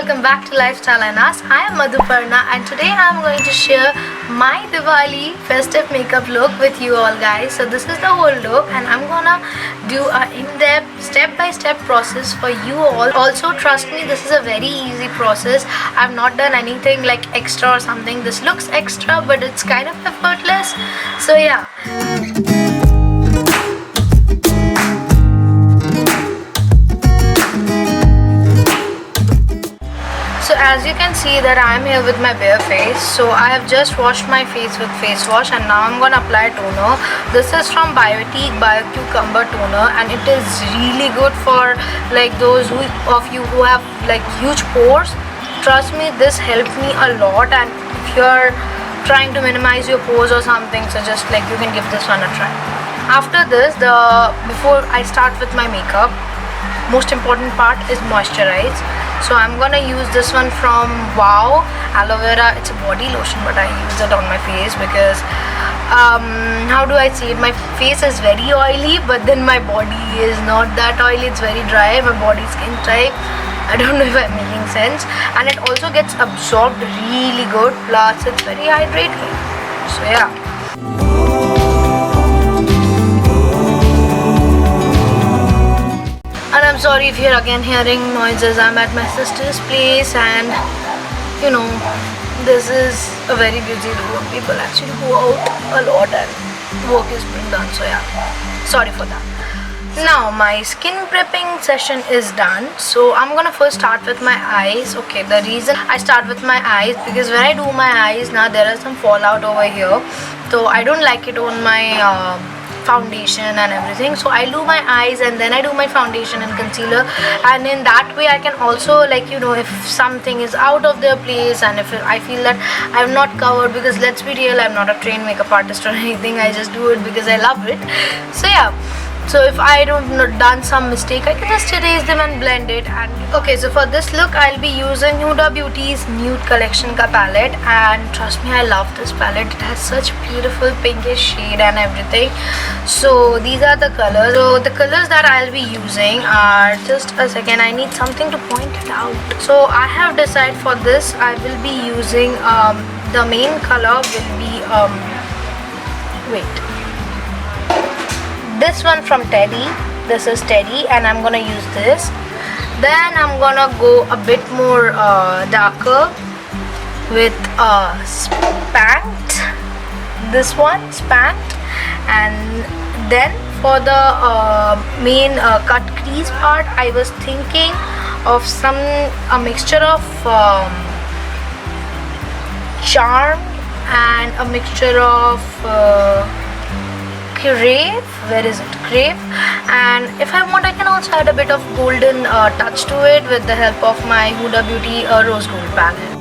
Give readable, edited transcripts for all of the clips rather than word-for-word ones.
welcome back to Lifestyle and Us. I am Madhuparna and today I am going to share my Diwali festive makeup look with you all guys. So this is the whole look and I'm gonna do a in-depth step-by-step process for you all. Also trust me, this is a very easy process. I've not done anything like extra or something. This looks extra but it's kind of effortless. So yeah. So as you can see that I am here with my bare face. So I have just washed my face with face wash and now I'm gonna apply toner. This is from Biotique Bio Cucumber Toner and it is really good for like those of you who have like huge pores. Trust me, this helped me a lot, and if you're trying to minimize your pores or something, so just like you can give this one a try. After this, before I start with my makeup, most important part is moisturize. So I'm gonna use this one from Wow Aloe Vera. It's a body lotion but I use it on my face because how do I say it, my face is very oily but then my body is not that oily. It's very dry, my body skin type. I don't know if I'm making sense, and it also gets absorbed really good, plus it's very hydrating. So yeah. And I'm sorry if you're again hearing noises. I'm at my sister's place and you know this is a very busy room. People actually go out a lot and work is being done. So yeah, sorry for that. Now my skin prepping session is done. So I'm gonna first start with my eyes. Okay, the reason I start with my eyes because when I do my eyes now there is some fallout over here. So I don't like it on my foundation and everything, so I do my eyes and then I do my foundation and concealer, and in that way I can also, like, you know, if something is out of their place and if I feel that I'm not covered, because let's be real, I'm not a trained makeup artist or anything, I just do it because I love it. So yeah, so if I don't done some mistake, I can just erase them and blend it. And okay, so for this look I'll be using Huda Beauty's nude collection ka palette, and trust me, I love this palette. It has such beautiful pinkish shade and everything. So these are the colors. So the colors that I'll be using are, just a second, I need something to point it out. So I have decided for this I will be using the main color will be this one from Teddy. This is Teddy and I'm gonna use this. Then I'm gonna go a bit more darker with Spanked. This one, Spanked. And then for the main cut crease part, I was thinking of a mixture of Charm and a mixture of Crave. Where is it? Crave. And if I want, I can also add a bit of golden touch to it with the help of my Huda Beauty Rose Gold palette.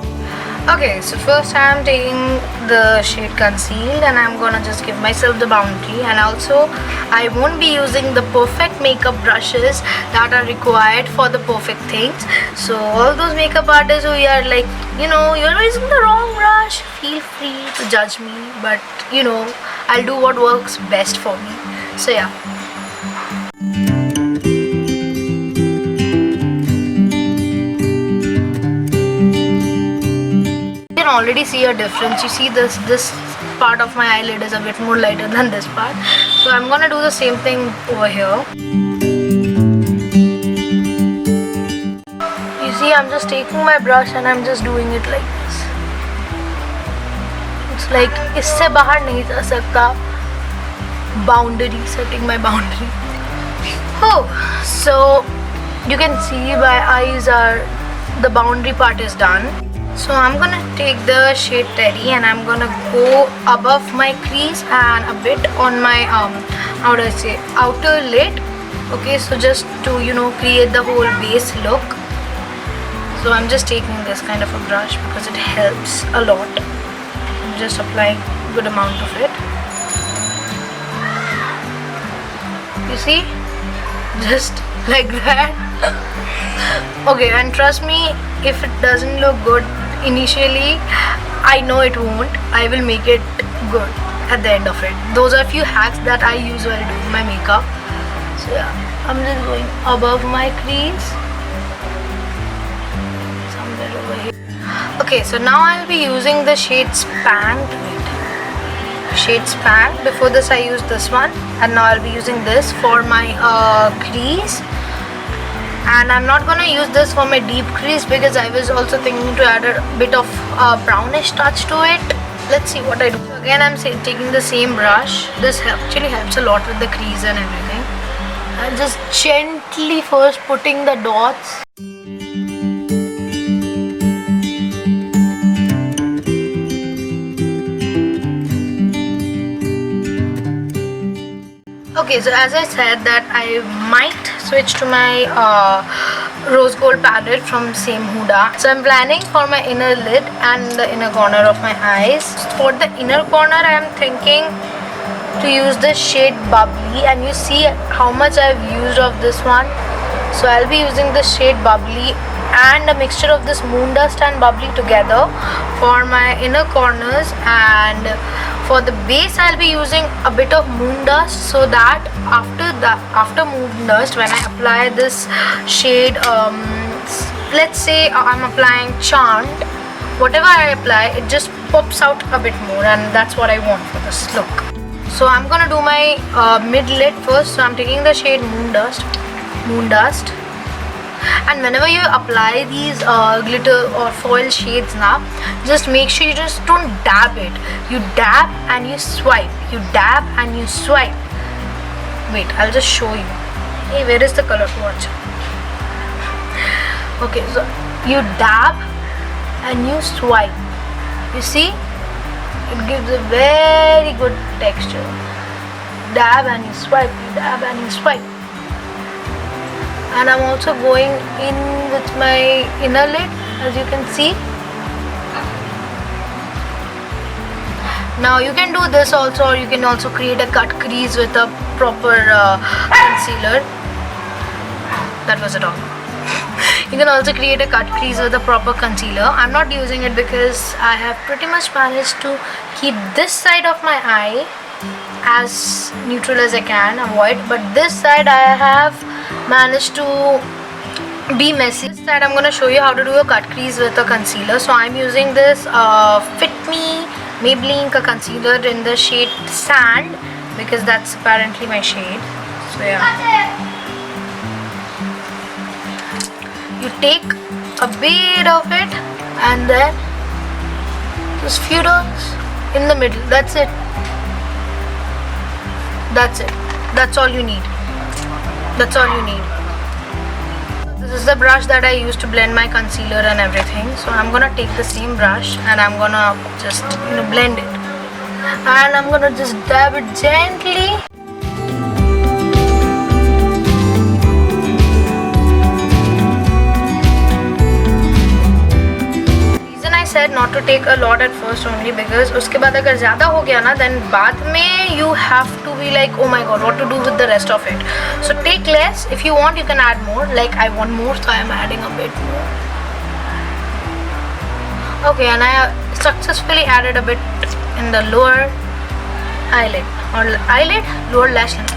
Okay, so first I am taking the shade Concealed and I'm gonna just give myself the boundary, and also I won't be using the perfect makeup brushes that are required for the perfect things. So all those makeup artists who are like, you know, you're using the wrong brush, feel free to judge me, but you know, I'll do what works best for me. So yeah. You can already see a difference. You see this part of my eyelid is a bit more lighter than this part. So I'm gonna do the same thing over here. You see, I'm just taking my brush and I'm just doing it like this. It's like isse bahar nahi ja sakta. Boundary, setting my boundary. Oh, so you can see my eyes are, the boundary part is done. So I'm gonna take the shade Teddy and I'm gonna go above my crease and a bit on my how do I say, outer lid. Okay, so just to, you know, create the whole base look. So I'm just taking this kind of a brush because it helps a lot. I'm just applying a good amount of it. You see, just like that. Okay, and trust me, if it doesn't look good initially, I know it won't. I will make it good at the end of it. Those are a few hacks that I use while doing my makeup. So yeah, I'm just going above my crease, somewhere Okay, so now I'll be using the shade Span. Shade Span. Before this I used this one, and now I'll be using this for my crease. And I'm not gonna use this for my deep crease because I was also thinking to add a bit of brownish touch to it. Let's see what I do. So again, I'm taking the same brush. This actually helps a lot with the crease and everything. I'm just gently first putting the dots. Okay, so as I said that I might switch to my rose gold palette from same Huda. So I'm planning for my inner lid and the inner corner of my eyes. For the inner corner, I am thinking to use the shade Bubbly, and you see how much I've used of this one. So I'll be using the shade Bubbly and a mixture of this Moon Dust and Bubbly together for my inner corners, and for the base I'll be using a bit of Moon Dust, so that after Moon Dust, when I apply this shade, let's say I'm applying Chant, whatever I apply, it just pops out a bit more, and that's what I want for this look. So I'm gonna do my mid lid first. So I'm taking the shade Moon Dust, and whenever you apply these glitter or foil shades now, just make sure you just don't dab it. You dab and you swipe. You dab and you swipe. Wait, I'll just show you. Hey, where is the color? Watch. Okay, so you dab and you swipe. You see? It gives a very good texture. Dab and you swipe. You dab and you swipe. And I'm also going in with my inner lid, as you can see. Now you can do this also, or you can also create a cut crease with a proper concealer. That was it all. You can also create a cut crease with a proper concealer. I'm not using it because I have pretty much managed to keep this side of my eye as neutral as I can avoid, but this side I have managed to be messy. This side I'm going to show you how to do a cut crease with a concealer. So I'm using this Fit Me Maybelline ka concealer in the shade Sand, because that's apparently my shade. So yeah, you take a bit of it and then just few dots in the middle. That's it. That's it. That's all you need. That's all you need. This is the brush that I use to blend my concealer and everything. So I'm gonna take the same brush and I'm gonna just blend it. And I'm gonna just dab it gently. Said not to take a lot at first only because उसके बाद अगर ज़्यादा हो गया ना, then बाद में you have to be like, oh my god, what to do with the rest of it. So take less. If you want, you can add more. Like I want more, so I am adding a bit more. Okay, and I successfully added a bit in the lower eyelid or lower lash line.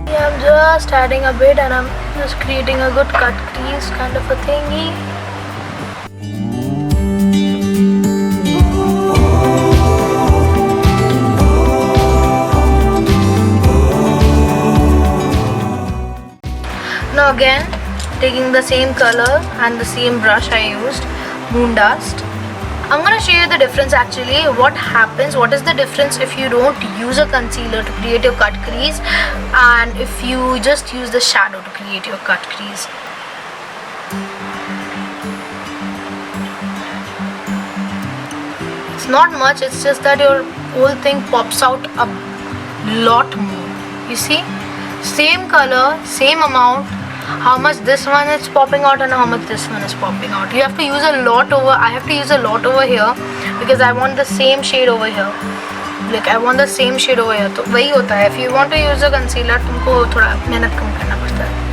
Yeah, I'm just adding a bit and I'm just creating a good cut crease kind of a thingy. Now again, taking the same color and the same brush I used, Moon Dust. I'm gonna show you the difference actually. What happens, what is the difference if you don't use a concealer to create your cut crease and if you just use the shadow to create your cut crease. It's not much, it's just that your whole thing pops out a lot more. You see? Same color, same amount, how much this one is popping out and how much this one is popping out. You have to use a lot over, I have to use a lot over here because I want the same shade over here. Like I want the same shade over here. तो वही होता है. If you want to use a concealer, तुमको थोड़ा मेहनत कम करना पड़ता है.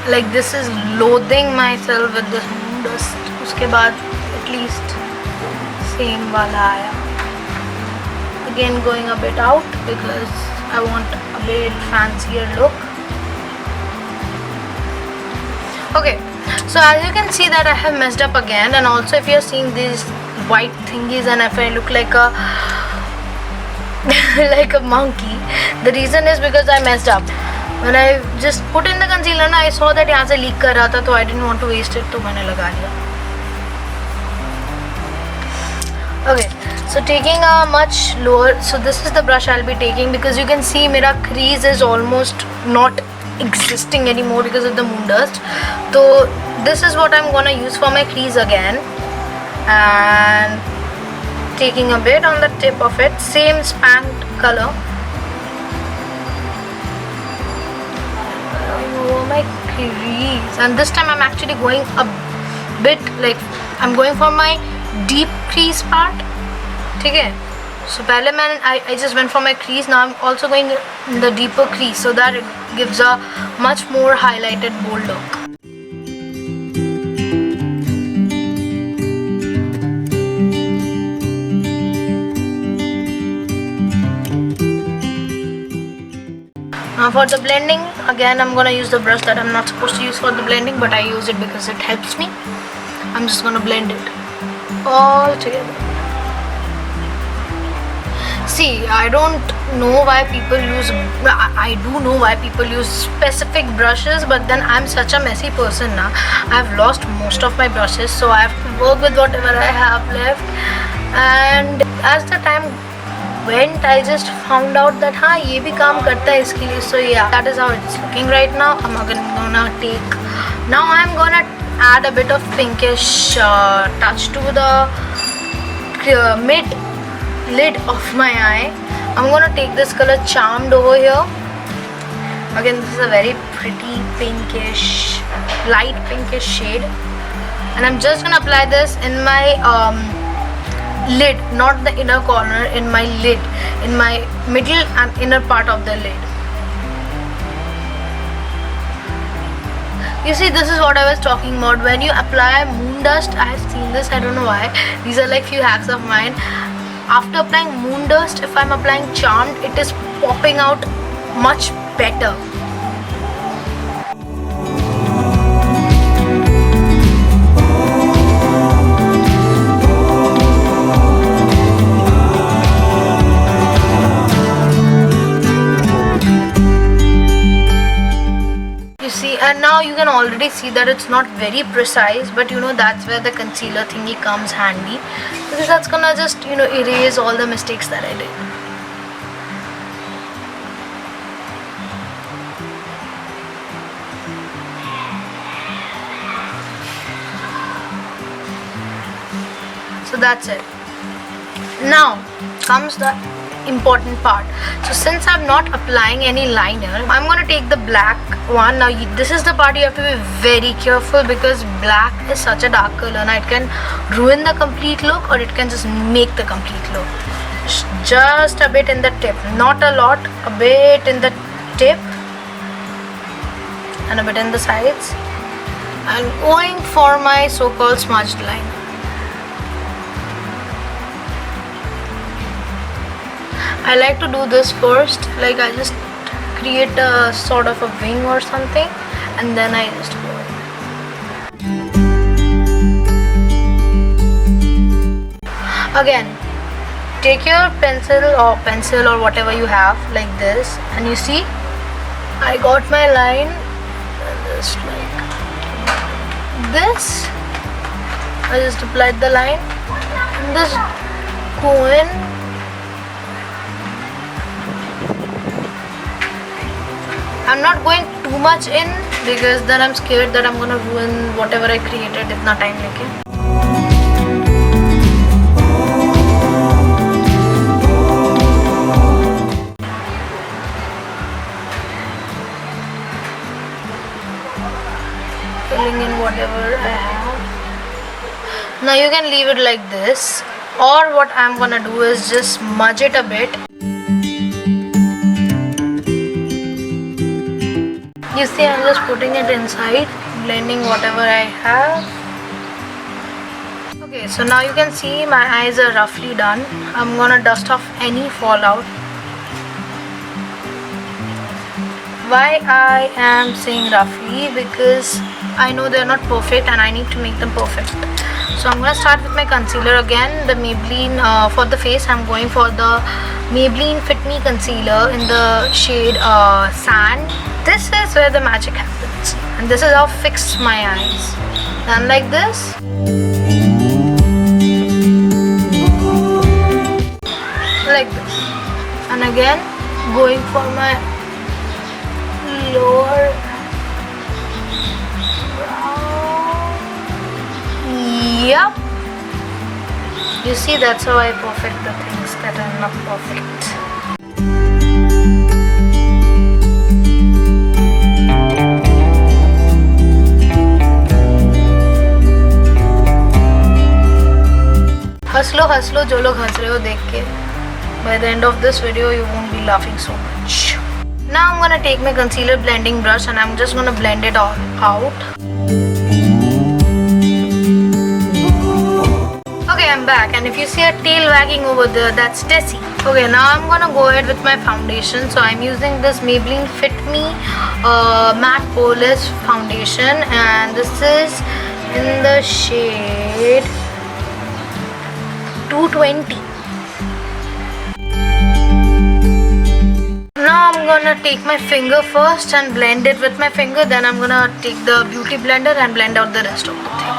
Like this is loathing myself with this Moon Dust. उसके बाद at least same wala aaya. Again going a bit out because I want a bit fancier look. Okay, so as you can see that I have messed up again, and also if you're seeing these white thingies and if I look like a like a monkey, the reason is because I messed up. When I just put in the concealer na, I saw that यहाँ से leak कर रहा था, तो I didn't want to waste it, तो मैंने लगा लिया. Okay, so taking a much lower, so this is the brush I'll be taking because you can see मेरा crease is almost not existing anymore because of the moon dust. So this is what I'm gonna use for my crease again, and taking a bit on the tip of it, same spanned color. Oh, my crease, and this time I'm actually going a bit like I'm going for my deep crease part. Okay, so पहले I just went for my crease. Now I'm also going in the deeper crease so that it gives a much more highlighted bold look. Now for the blending, again I'm gonna use the brush that I'm not supposed to use for the blending, but I use it because it helps me. I'm just gonna blend it all together. See, I don't know why people use, I do know why people use specific brushes, but then I'm such a messy person now. I've lost most of my brushes, so I have to work with whatever I have left. And as the time went, I just found out that हाँ ये भी काम करता है इसके लिए. So yeah, that is how it's looking right now. I'm gonna take, now I'm gonna add a bit of pinkish touch to the mid lid of my eye. I'm gonna take this color Charmed over here. Again, this is a very pretty pinkish, light pinkish shade, and I'm just gonna apply this in my lid, not the inner corner, in my lid, in my middle and inner part of the lid. You see, this is what I was talking about. When you apply moon dust, I have seen this, I don't know why, these are like few hacks of mine. After applying moon dust, if I'm applying Charmed, it is popping out much better. And now you can already see that it's not very precise, but you know that's where the concealer thingy comes handy, because that's gonna just, you know, erase all the mistakes that I did. So that's it. Now comes the important part. So since I'm not applying any liner, I'm going to take the black one. Now this is the part you have to be very careful, because black is such a dark color and it can ruin the complete look or it can just make the complete look. Just a bit in the tip, not a lot, a bit in the tip and a bit in the sides, and going for my so-called smudged liner. I like to do this first, like I just create a sort of a wing or something, and then I just go in. Again, take your pencil or whatever you have, like this, and you see I got my line just like this. I just applied the line and just go in. I'm not going too much in because then I'm scared that I'm gonna ruin whatever I created itna time leke. Filling in whatever I have. Now you can leave it like this, or what I'm gonna do is just smudge it a bit. You see, I'm just putting it inside, blending whatever I have. Okay, Okay, so now you can see my eyes are roughly done. I'm gonna dust off any fallout. Why I am saying roughly? Because I know they're not perfect and I need to make them perfect. So I'm gonna start with my concealer again. The Maybelline for the face. I'm going for the Maybelline Fit Me concealer in the shade Sand. This is where the magic happens, and this is how I fix my eyes. Done like this. Like this, and again going for my lower brow. Yep, you see, that's how I perfect the things that are not perfect. हंस लो जो लोग हंस रहे हो देख के. By the end of this video, you won't be laughing so much. Now I'm gonna take my concealer blending brush and I'm just gonna blend it all out. Okay, I'm back, and if you see a tail wagging over there, that's Tessie. Okay, now I'm gonna go ahead with my foundation. So I'm using this Maybelline Fit Me Matte Polish foundation, and this is in the shade 220. Now I'm gonna take my finger first and blend it with my finger. Then I'm gonna take the beauty blender and blend out the rest of the thing.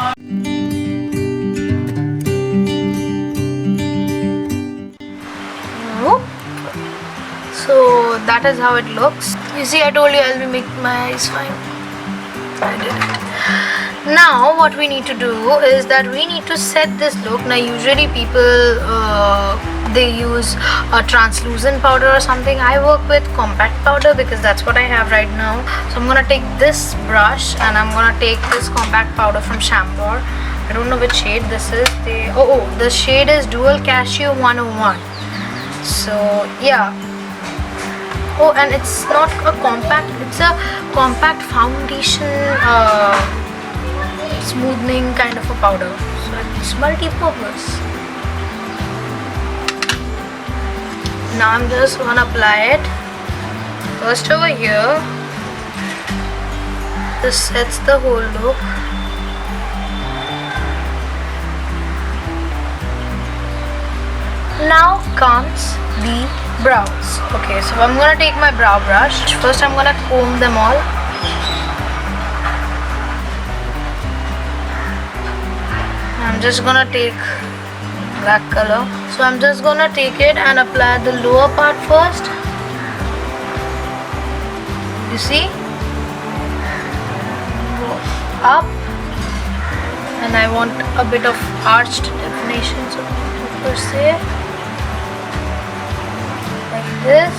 So that is how it looks. You see, I told you I'll be making my eyes fine. I did it. Now what we need to do is that we need to set this look. Now usually people they use a translucent powder or something. I work with compact powder because that's what I have right now. So I'm gonna take this brush and I'm gonna take this compact powder from Shampoo. I don't know which shade this is. The shade is Dual Cashew 101. So yeah. Oh, and it's not a compact, it's a compact foundation smoothing kind of a powder. So it's multi-purpose. Now I'm just gonna apply it first over here. This sets the whole look. Now comes the brows. Okay, so I'm gonna take my brow brush. First I'm gonna comb them all. I'm just gonna take black color. So I'm just gonna take it and apply the lower part first. You see? Go up. And I want a bit of arched definition, so per se. Like this.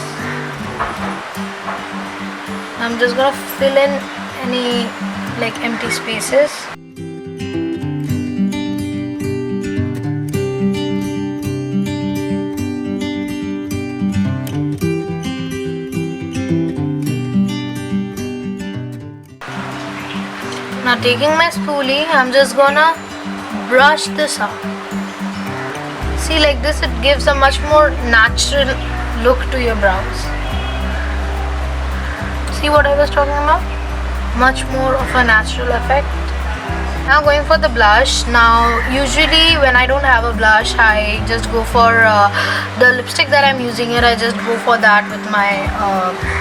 I'm just gonna fill in any like empty spaces. Now taking my spoolie, I'm just gonna brush this out. See, like this, it gives a much more natural look to your brows. See what I was talking about? Much more of a natural effect. Now going for the blush. Now usually when I don't have a blush, I just go for the lipstick that I'm using here. I just go for that with my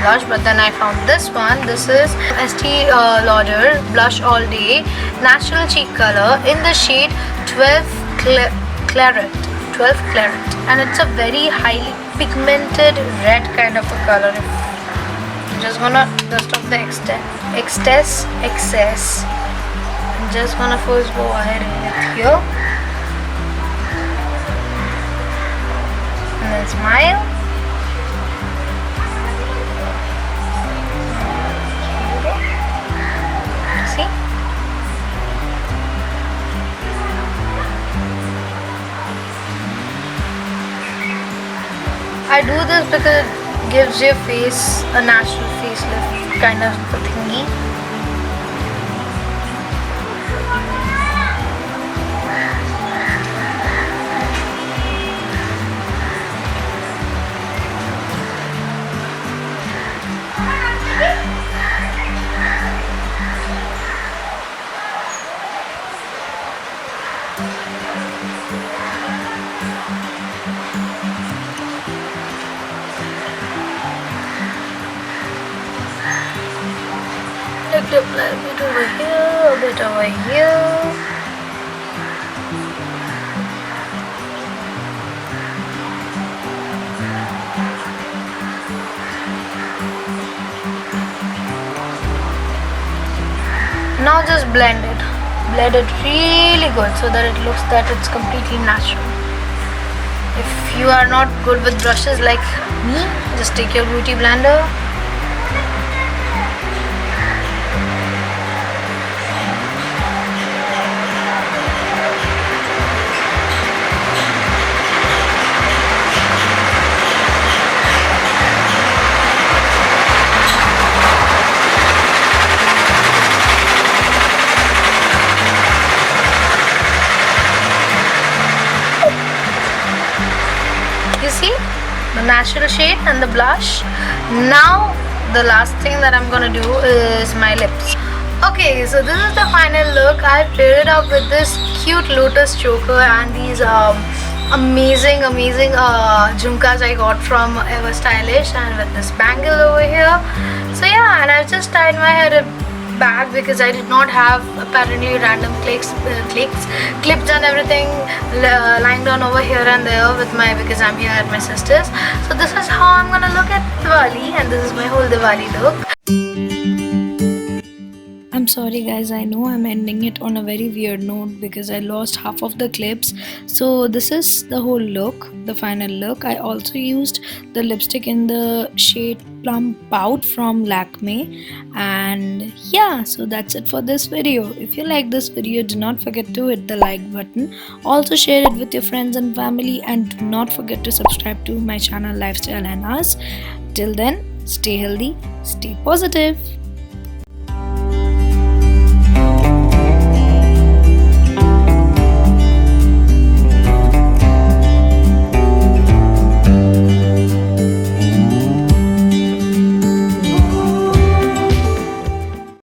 blush. But then I found this one. This is Estee Lauder Blush All Day Natural Cheek Color in the shade 12 Claret. And it's a very highly pigmented red kind of a color. I'm just gonna dust off the excess. I'm just gonna first go ahead with here and then smile. See? I do this because it gives your face a natural facelift kind of a thingy. apply a bit over here, a bit over here. Now just blend it. Blend it really good so that it looks that it's completely natural. If you are not good with brushes like me, just take your beauty blender. You see the natural shade and the blush. Now the last thing that I'm gonna do is my lips. Okay, so this is the final look. I paired it up with this cute lotus choker and these amazing jhumkas I got from Ever Stylish, and with this bangle over here. So yeah, and I've just tied my hair back because I did not have apparently random clips and everything lying down over here and there with my, because I'm here at my sister's. So this is how I'm gonna look at Diwali, and this is my whole Diwali look. I'm sorry guys, I know I'm ending it on a very weird note because I lost half of the clips. So this is the whole look, the final look. I also used the lipstick in the shade Plum Pout from Lakme. And yeah, so that's it for this video. If you like this video, do not forget to hit the like button. Also share it with your friends and family, and do not forget to subscribe to my channel Lifestyle and Us. Till then, stay healthy, stay positive.